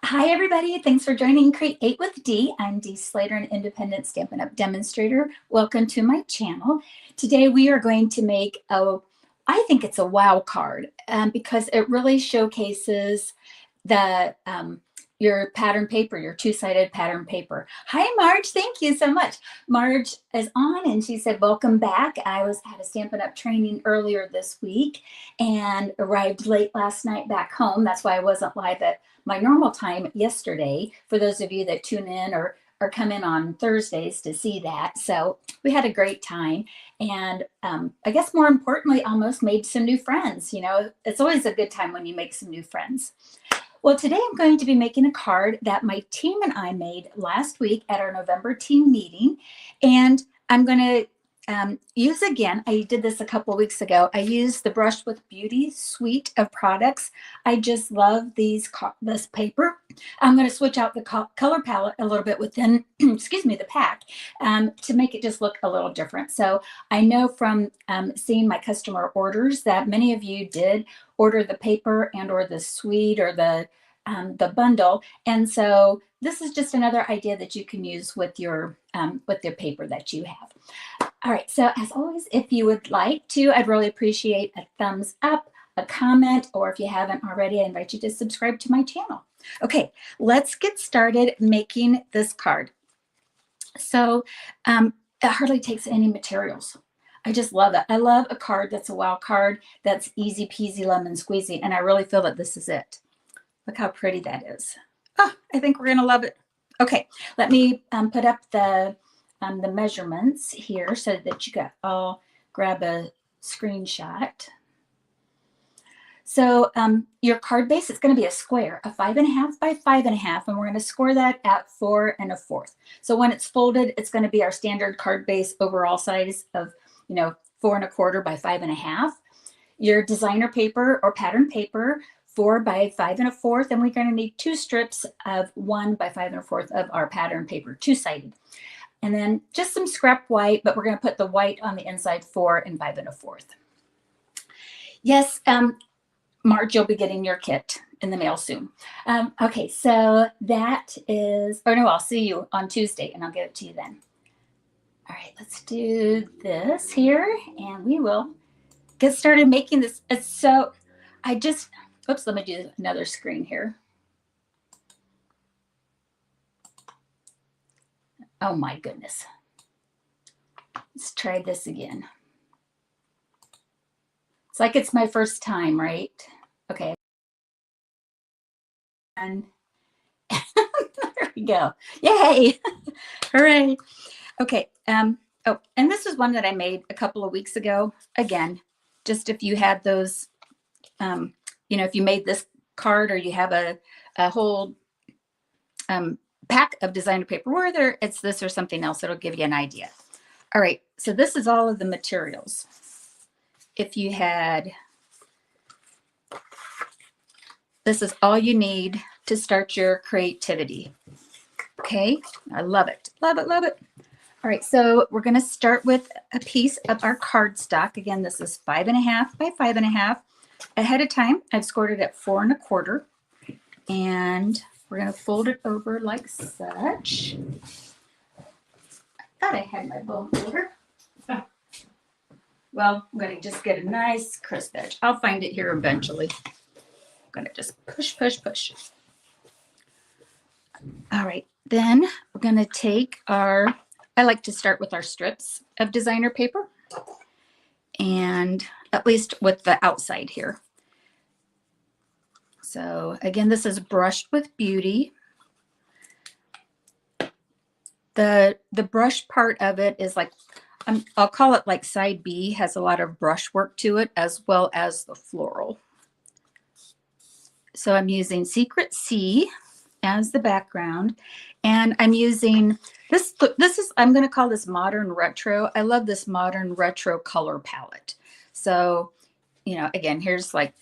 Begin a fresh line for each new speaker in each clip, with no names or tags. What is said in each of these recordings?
Hi, everybody. Thanks for joining Create with Dee. I'm Dee Slater, an independent Stampin' Up! Demonstrator. Welcome to my channel. Today we are going to make I think it's a wow card because it really showcases the your pattern paper, your two-sided pattern paper. Hi, Marge. Thank you so much. Marge is on and she said, welcome back. I had a Stampin' Up! Training earlier this week and arrived late last night back home. That's why I wasn't live at my normal time yesterday, for those of you that tune in or come in on Thursdays to see that. So we had a great time. And I guess more importantly, almost made some new friends. You know, it's always a good time when you make some new friends. Well, today I'm going to be making a card that my team and I made last week at our November team meeting. And I'm going to use again, I did this a couple weeks ago. I used the Brush with Beauty suite of products. I just love this paper. I'm going to switch out the color palette a little bit within, excuse me, the pack to make it just look a little different. So I know from seeing my customer orders that many of you did order the paper and or the suite or the bundle. And so this is just another idea that you can use with your paper that you have. All right, so as always, if you would like to, I'd really appreciate a thumbs up, a comment, or if you haven't already, I invite you to subscribe to my channel. Okay, let's get started making this card. So it hardly takes any materials. I just love it. I love a card that's a wow card, that's easy peasy lemon squeezy, and I really feel that this is it. Look how pretty that is. Oh, I think we're gonna love it. Okay, let me put up the measurements here so that you got, I'll grab a screenshot. So your card base is going to be a square, a 5.5 by 5.5, and we're going to score that at 4 1/4. So when it's folded, it's going to be our standard card base overall size of 4 1/4 by 5.5. Your designer paper or pattern paper, 4 by 5 1/4, and we're going to need 2 strips of 1 by 5 1/4 of our pattern paper, two-sided. And then just some scrap white, but we're going to put the white on the inside, 4 and 5 1/4. Yes, Marge, you'll be getting your kit in the mail soon. Okay, so that is, or no, I'll see you on Tuesday and I'll get it to you then. All right, let's do this here and we will get started making this. So oops, let me do another screen here. Oh my goodness. Let's try this again. It's like it's my first time, right? Okay. And there we go. Yay. Hooray. Okay. Oh, and this is one that I made a couple of weeks ago. Again, just if you had those, if you made this card or you have a whole pack of designer paper, whether it's this or something else, it'll give you an idea. All right, so this is all of the materials. If you had, this is all you need to start your creativity. Okay, I love it, love it, love it. All right, so we're going to start with a piece of our cardstock. Again, this is 5.5 by 5.5. Ahead of time, I've scored it at 4 1/4, and we're going to fold it over like such. I thought I had my bone folder. Oh. Well, I'm going to just get a nice crisp edge. I'll find it here eventually. I'm going to just push, push, push. All right, then we're going to take I like to start with our strips of designer paper, and at least with the outside here. So again, this is Brushed with Beauty. The brush part of it is like, I'll call it like side B, has a lot of brush work to it as well as the floral. So I'm using Secret C as the background, and I'm using this is, I'm going to call this Modern Retro. I love this Modern Retro color palette. So, again, here's like,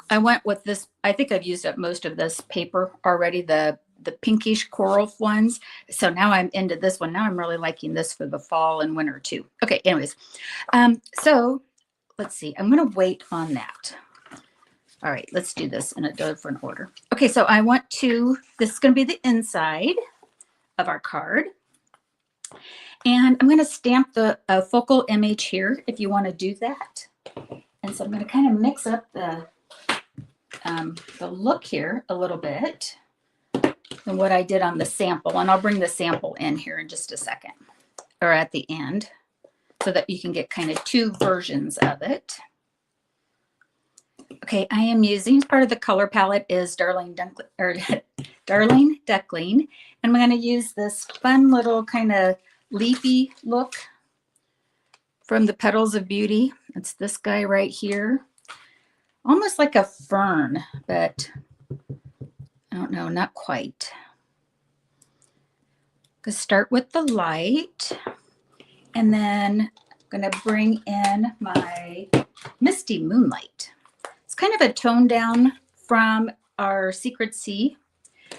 I went with this, I think I've used up most of this paper already, the pinkish coral ones. So now I'm into this one. Now I'm really liking this for the fall and winter too. Okay, anyways. So let's see, I'm going to wait on that. All right, let's do this in a different order. Okay, so this is going to be the inside of our card. And I'm going to stamp the focal image here if you want to do that. And so I'm going to kind of mix up the look here a little bit than what I did on the sample. And I'll bring the sample in here in just a second, or at the end, so that you can get kind of two versions of it. Okay, I am using, part of the color palette is Darling Duckling. And I'm going to use this fun little kind of leafy look from the Petals of Beauty. It's this guy right here. Almost like a fern, but I don't know, not quite. I'm going to start with the light, and then I'm going to bring in my Misty Moonlight. It's kind of a tone down from our Secret Sea.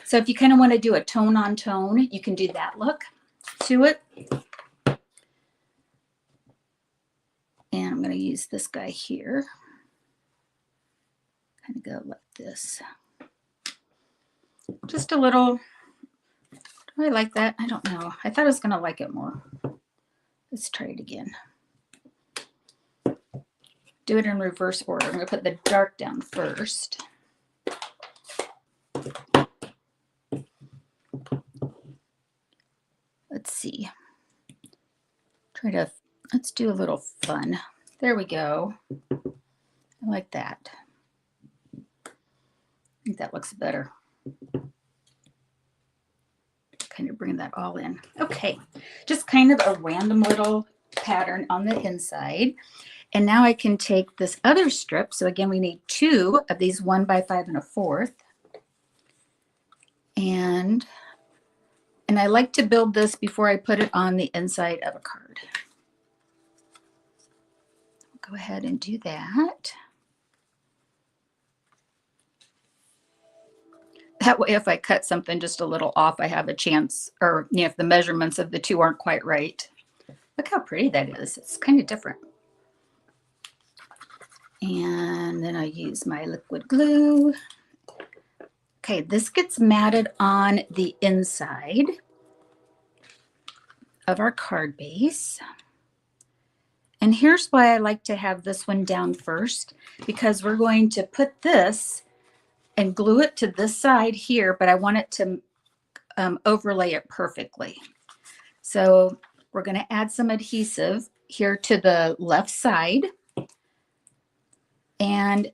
So if you kind of want to do a tone on tone, you can do that look to it. And I'm going to use this guy here. Kind of go like this. Just a little. Do I like that? I don't know. I thought I was going to like it more. Let's try it again. Do it in reverse order. I'm going to put the dark down first. Let's see. Let's do a little fun. There we go. I like that. I think that looks better. Kind of bring that all in. Okay, just kind of a random little pattern on the inside. And now I can take this other strip. So again, we need 2 of these 1 by 5 1/4. And I like to build this before I put it on the inside of a card. Go ahead and do that. That way, if I cut something just a little off, I have a chance, or if the measurements of the 2 aren't quite right. Look how pretty that is. It's kind of different. And then I use my liquid glue. Okay, this gets matted on the inside of our card base. And here's why I like to have this one down first, because we're going to put this and glue it to this side here, but I want it to overlay it perfectly. So we're going to add some adhesive here to the left side. And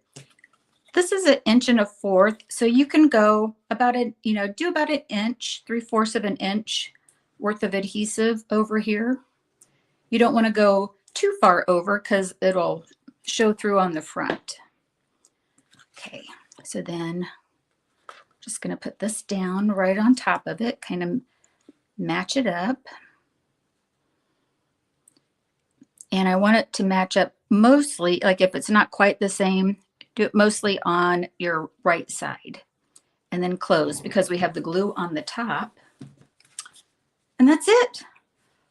this is 1 1/4 inches. So you can go about do about 1 inch, 3/4 of an inch worth of adhesive over here. You don't want to go too far over because it'll show through on the front. Okay, so then just going to put this down right on top of it, kind of match it up. And I want it to match up mostly, like if it's not quite the same, do it mostly on your right side. And then close, because we have the glue on the top. And that's it.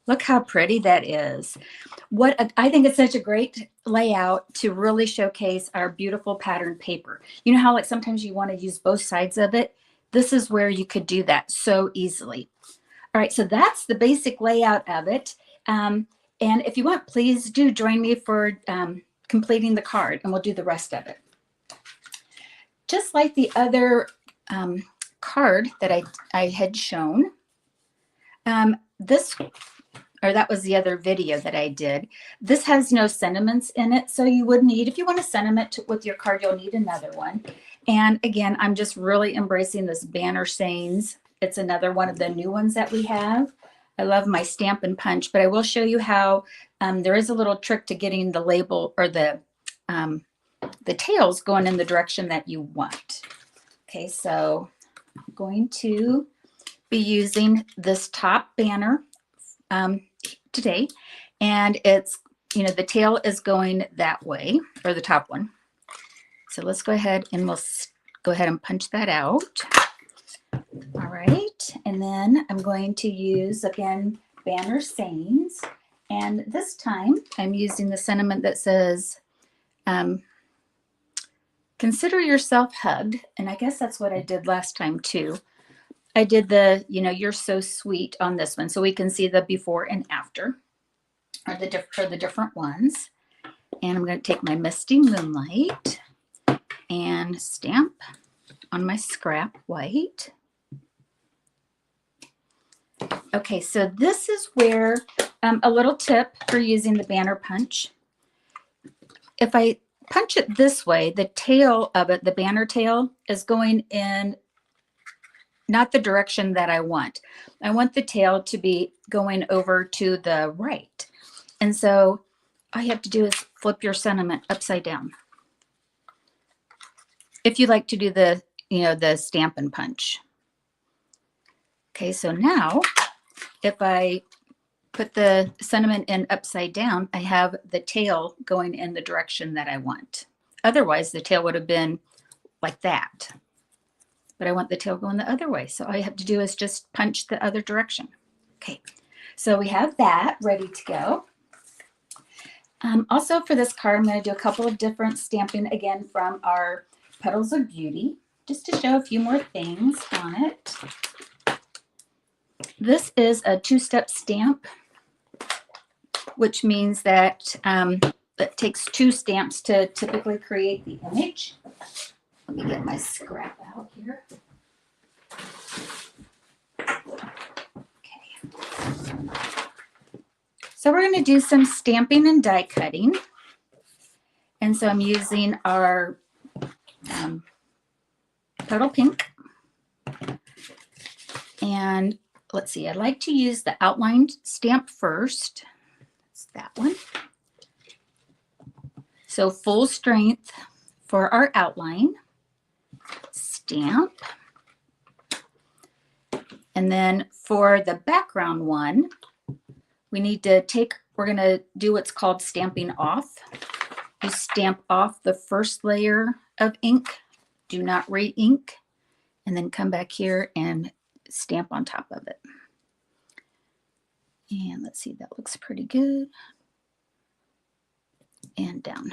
Look how pretty that is. I think it's such a great layout to really showcase our beautiful pattern paper. You know how like sometimes you want to use both sides of it? This is where you could do that so easily. All right, so that's the basic layout of it. And if you want, please do join me for completing the card, and we'll do the rest of it. Just like the other card that I had shown, that was the other video that I did. This has no sentiments in it, so you would need, if you want a sentiment with your card, you'll need another one. And again, I'm just really embracing this Banner Sayings. It's another one of the new ones that we have. I love my Stamp and Punch, but I will show you how there is a little trick to getting the label or the tails going in the direction that you want. Okay, so I'm going to be using this top banner today, and it's, the tail is going that way, or the top one. So let's go ahead and we'll go ahead and punch that out. All right, and then I'm going to use, again, Banner Sayings, and this time I'm using the sentiment that says, consider yourself hugged. And I guess that's what I did last time too. I did the, you're so sweet on this one. So we can see the before and after, or the different ones. And I'm going to take my Misty Moonlight and stamp on my scrap white. Okay, so this is where a little tip for using the banner punch. If I punch it this way, the tail of it, the banner tail, is going in not the direction that I want. I want the tail to be going over to the right. And so all you have to do is flip your sentiment upside down. If you like to do the, the Stampin' Punch. Okay, so now if I put the sentiment in upside down, I have the tail going in the direction that I want. Otherwise, the tail would have been like that. But I want the tail going the other way. So all you have to do is just punch the other direction. Okay, so we have that ready to go. Also for this card, I'm going to do a couple of different stamping again from our Petals of Beauty, just to show a few more things on it. This is a two-step stamp, which means that it takes two stamps to typically create the image. Let me get my scrap out here. Okay. So we're going to do some stamping and die cutting. And so I'm using our Petal Pink. And let's see, I like to use the outlined stamp first. It's that one. So full strength for our outline. Stamp. And then for the background one, we need to we're going to do what's called stamping off. You stamp off the first layer of ink. Do not re-ink. And then come back here and stamp on top of it. And let's see, that looks pretty good. And down.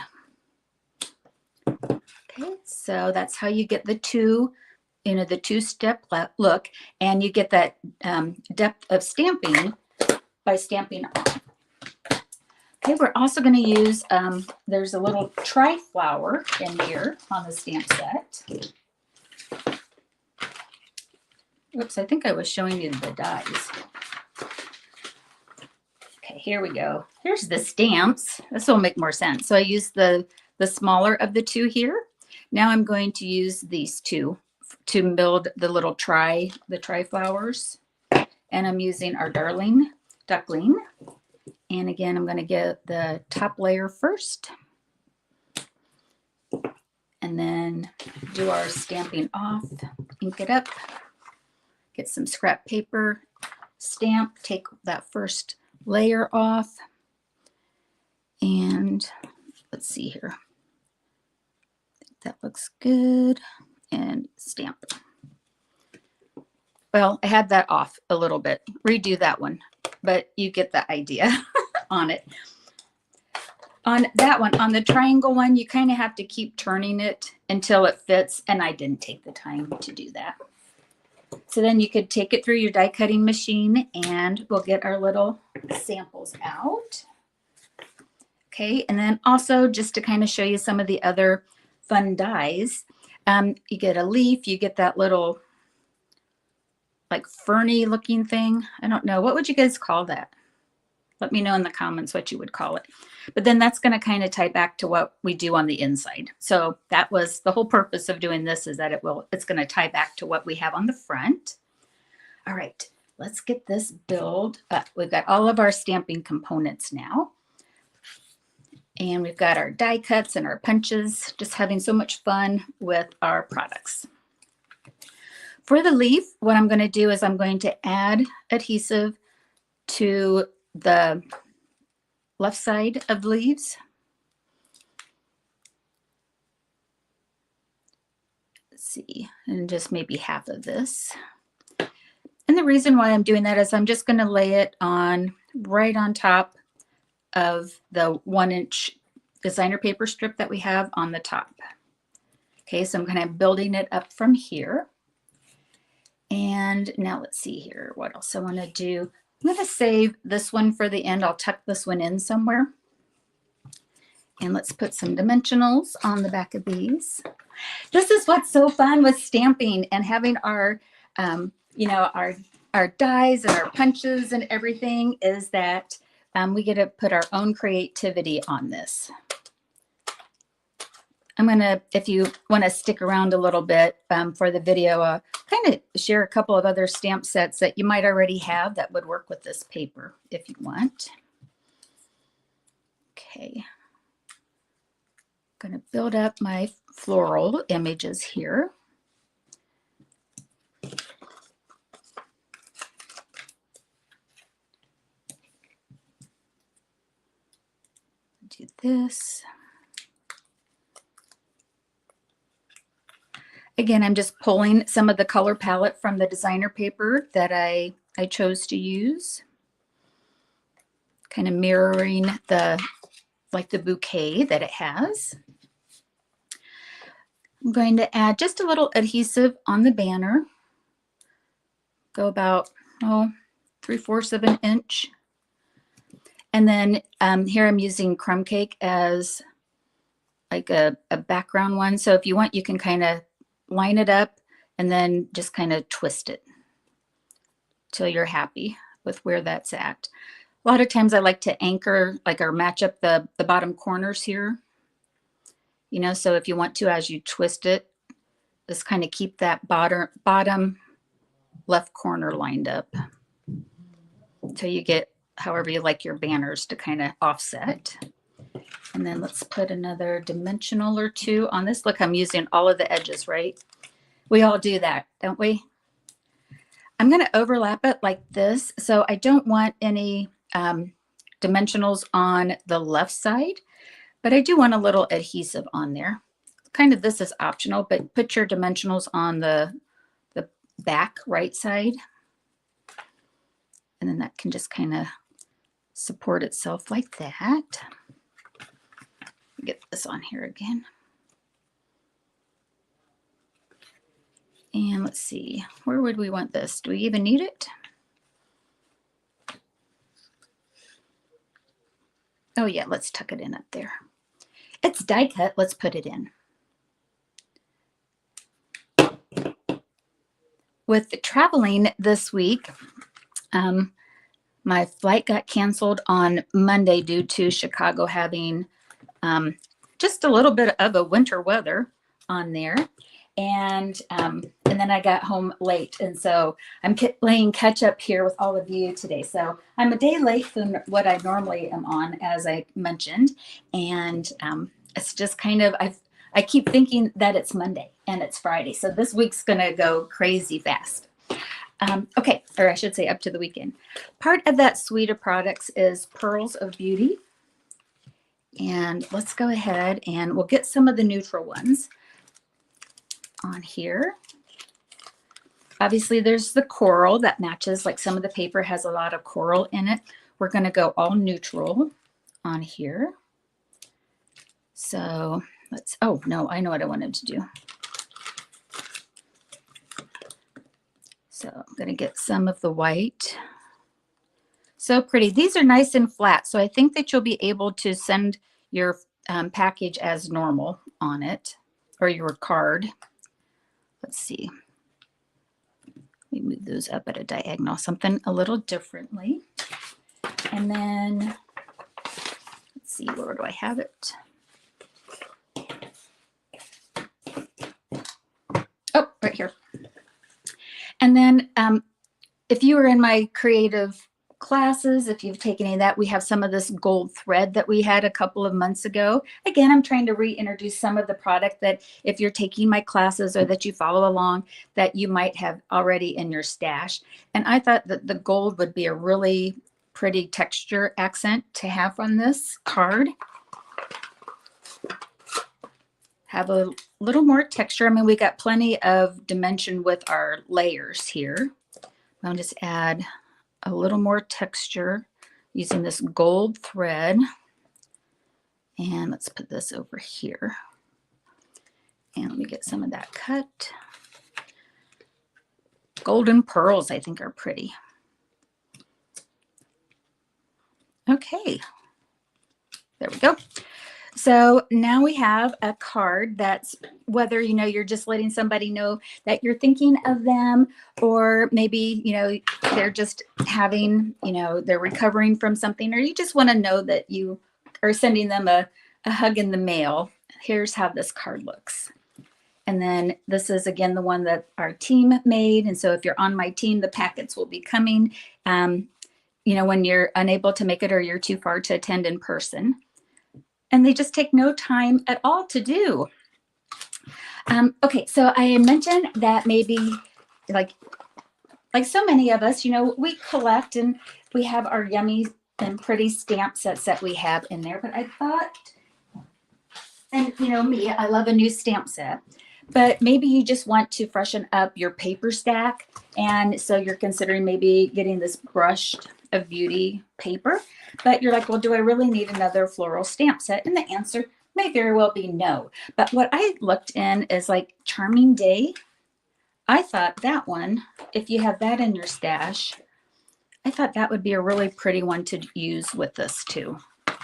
Okay, so that's how you get the the two-step look, and you get that depth of stamping by stamping off. Okay, we're also going to use, there's a little tri-flower in here on the stamp set. Oops, I think I was showing you the dies. Okay, here we go. Here's the stamps. This will make more sense. So I used the smaller of the two here. Now I'm going to use these two to build the little tri-flowers. And I'm using our Darling Duckling. And again, I'm going to get the top layer first. And then do our stamping off, ink it up, get some scrap paper, stamp, take that first layer off. And let's see here. That looks good. And stamp. Well, I had that off a little bit. Redo that one, but you get the idea on it. On that one, on the triangle one, you kind of have to keep turning it until it fits, and I didn't take the time to do that. So then you could take it through your die cutting machine, and we'll get our little samples out. Okay, and then also just to kind of show you some of the other fun dies, you get a leaf, you get that little like ferny looking thing. I don't know. What would you guys call that? Let me know in the comments what you would call it. But then that's going to kind of tie back to what we do on the inside. So that was the whole purpose of doing this, is that it's going to tie back to what we have on the front. All right, let's get this build up. We've got all of our stamping components now. And we've got our die cuts and our punches, just having so much fun with our products. For the leaf, what I'm going to do is I'm going to add adhesive to the left side of the leaves. Let's see, and just maybe half of this. And the reason why I'm doing that is I'm just going to lay it on right on top of the 1-inch designer paper strip that we have on the top. Okay, so I'm kind of building it up from here. And now let's see here, what else I want to do. I'm going to save this one for the end. I'll tuck this one in somewhere. And let's put some dimensionals on the back of these. This is what's so fun with stamping and having our, you know, our dies and our punches and everything, is that we get to put our own creativity on this. I'm going to, if you want to stick around a little bit for the video, kind of share a couple of other stamp sets that you might already have that would work with this paper if you want. Okay. I'm going to build up my floral images here. Do this. Again, I'm just pulling some of the color palette from the designer paper that I chose to use. Kind of mirroring the bouquet that it has. I'm going to add just a little adhesive on the banner. Go about 3/4 of an inch. And then here I'm using crumb cake as like a background one. So if you want, you can kind of line it up and then just kind of twist it till you're happy with where that's at. A lot of times I like to anchor, like, or match up the bottom corners here. You know, so if you want to, as you twist it, just kind of keep that bottom left corner lined up until you get however you like your banners to kind of offset. And then let's put another dimensional or two on this. Look, I'm using all of the edges, right? We all do that, don't we? I'm going to overlap it like this. So I don't want any dimensionals on the left side, but I do want a little adhesive on there. Kind of, this is optional, but put your dimensionals on the back right side. And then that can just kind of support itself like that. Get this on here again. And let's see, where would we want this? Do we even need it? Oh yeah, let's tuck it in up there. It's die cut, let's put it in. With traveling this week, my flight got canceled on Monday due to Chicago having just a little bit of a winter weather on there. And then I got home late. And so I'm playing catch up here with all of you today. So I'm a day late from what I normally am on, as I mentioned. And it's just kind of, I keep thinking that it's Monday and it's Friday. So this week's going to go crazy fast. Okay, or I should say up to the weekend. Part of that suite of products is Pearls of Beauty. And let's go ahead and we'll get some of the neutral ones on here. Obviously there's the coral that matches, like some of the paper has a lot of coral in it. We're going to go all neutral on here. So let's, oh no, I know what I wanted to do. So I'm going to get some of the white. So pretty. These are nice and flat. So I think that you'll be able to send your package as normal on it, or your card. Let's see. We move those up at a diagonal, something a little differently. And then let's see, where do I have it? Oh, right here. And then if you were in my creative classes, if you've taken any of that, we have some of this gold thread that we had a couple of months ago. Again, I'm trying to reintroduce some of the product that if you're taking my classes or that you follow along, that you might have already in your stash. And I thought that the gold would be a really pretty texture accent to have on this card. Have a little more texture. I mean, we got plenty of dimension with our layers here. I'll just add a little more texture using this gold thread. And let's put this over here. And let me get some of that cut. Golden pearls, I think, are pretty. Okay, there we go. So now we have a card that's whether, you know, you're just letting somebody know that you're thinking of them, or maybe, you know, they're just having, you know, they're recovering from something, or you just want to know that you are sending them a hug in the mail. Here's how this card looks. And then this is, again, the one that our team made. And so if you're on my team, the packets will be coming, you know, when you're unable to make it or you're too far to attend in person. And they just take no time at all to do. Okay, so I mentioned that maybe like so many of us, you know, we collect and we have our yummy and pretty stamp sets that we have in there. But I thought, and you know me, I love a new stamp set. But maybe you just want to freshen up your paper stack. And so you're considering maybe getting this Brushed of Beauty paper. But you're like, well, do I really need another floral stamp set? And the answer may very well be no. But what I looked in is like Charming Day. I thought that one, if you have that in your stash, I thought that would be a really pretty one to use with this too. Do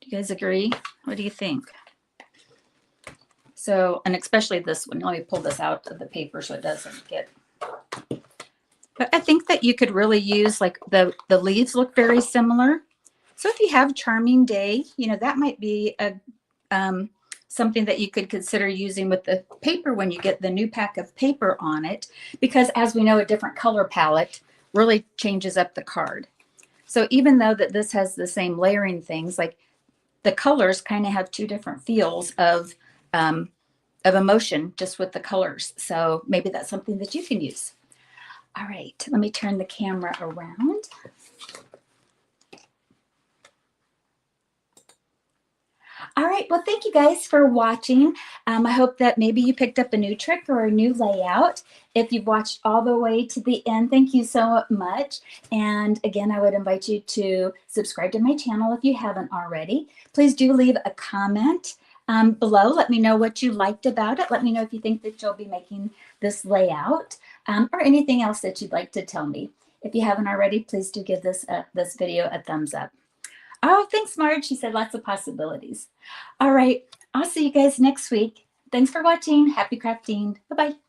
you guys agree? What do you think? So, and especially this one, let me pull this out of the paper so it doesn't get, but I think that you could really use, like the leaves look very similar. So if you have Charming Day, you know, that might be a something that you could consider using with the paper when you get the new pack of paper on it, because as we know, a different color palette really changes up the card. So even though that this has the same layering things, like the colors kind of have two different feels of emotion just with the colors. So maybe that's something that you can use. All right, let me turn the camera around. All right, well, thank you guys for watching. I hope that maybe you picked up a new trick or a new layout. If you've watched all the way to the end, thank you so much. And again, I would invite you to subscribe to my channel if you haven't already. Please do leave a comment below. Let me know what you liked about it. Let me know if you think that you'll be making this layout or anything else that you'd like to tell me. If you haven't already, please do give this video a thumbs up. Oh, thanks, Marge. She said lots of possibilities. All right. I'll see you guys next week. Thanks for watching. Happy crafting. Bye-bye.